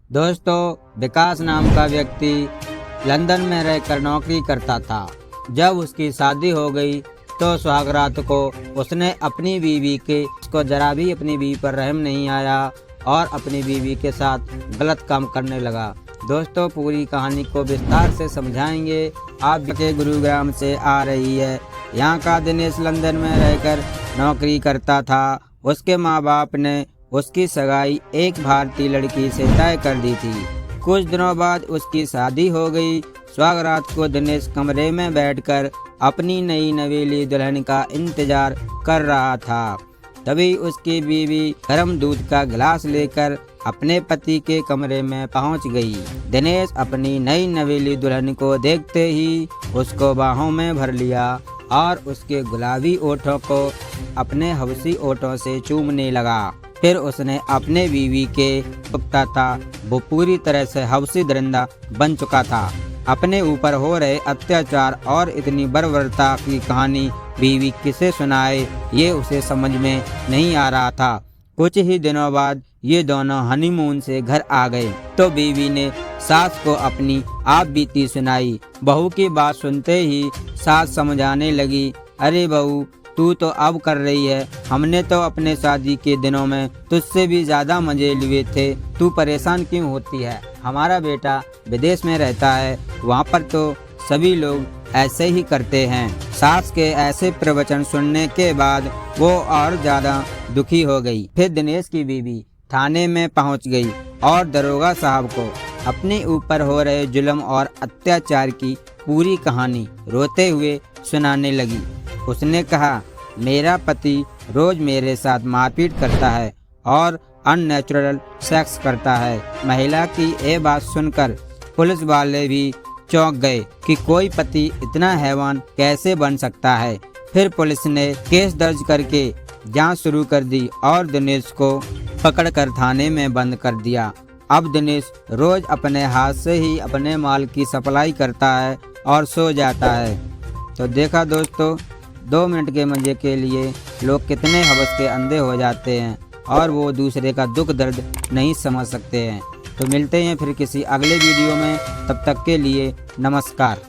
दोस्तों, विकास नाम का व्यक्ति लंदन में रहकर नौकरी करता था। जब उसकी शादी हो गई तो सुहागरात को उसने अपनी बीवी के उसको जरा भी अपनी बीवी पर रहम नहीं आया और अपनी बीवी के साथ गलत काम करने लगा। दोस्तों, पूरी कहानी को विस्तार से समझाएंगे। आपके गुरुग्राम से आ रही है। यहाँ का दिनेश लंदन में रहकर नौकरी करता था। उसके माँ बाप ने उसकी सगाई एक भारतीय लड़की से तय कर दी थी। कुछ दिनों बाद उसकी शादी हो गई। सुहागरात को दिनेश कमरे में बैठकर अपनी नई नवेली दुल्हन का इंतजार कर रहा था। तभी उसकी बीवी गर्म दूध का गिलास लेकर अपने पति के कमरे में पहुंच गई। दिनेश अपनी नई नवेली दुल्हन को देखते ही उसको बाहों में भर लिया और उसके गुलाबी ओठों को अपने हवसी ओठों से चूमने लगा। फिर उसने अपने बीवी के पुख्ता था, वो पूरी तरह से हवसी दरिंदा बन चुका था। अपने ऊपर हो रहे अत्याचार और इतनी बर्बरता की कहानी बीवी किसे सुनाए, ये उसे समझ में नहीं आ रहा था। कुछ ही दिनों बाद ये दोनों हनीमून से घर आ गए तो बीवी ने सास को अपनी आप बीती सुनाई। बहू की बात सुनते ही सास समझाने लगी, अरे बहू, तू तो अब कर रही है, हमने तो अपने शादी के दिनों में तुझसे भी ज्यादा मजे लिए थे, तू परेशान क्यों होती है? हमारा बेटा विदेश में रहता है, वहाँ पर तो सभी लोग ऐसे ही करते हैं। सास के ऐसे प्रवचन सुनने के बाद वो और ज्यादा दुखी हो गई। फिर दिनेश की बीवी थाने में पहुँच गई और दरोगा साहब को अपने ऊपर हो रहे जुल्म और अत्याचार की पूरी कहानी रोते हुए सुनाने लगी। उसने कहा, मेरा पति रोज मेरे साथ मारपीट करता है और अननेचुरल सेक्स करता है। महिला की ये बात सुनकर पुलिस वाले भी चौंक गए कि कोई पति इतना हैवान कैसे बन सकता है। फिर पुलिस ने केस दर्ज करके जांच शुरू कर दी और दिनेश को पकड़कर थाने में बंद कर दिया। अब दिनेश रोज अपने हाथ से ही अपने माल की सप्लाई करता है और सो जाता है। तो देखा दोस्तों, 2 मिनट के मजे के लिए लोग कितने हवस के अंधे हो जाते हैं और वो दूसरे का दुख दर्द नहीं समझ सकते हैं। तो मिलते हैं फिर किसी अगले वीडियो में, तब तक के लिए नमस्कार।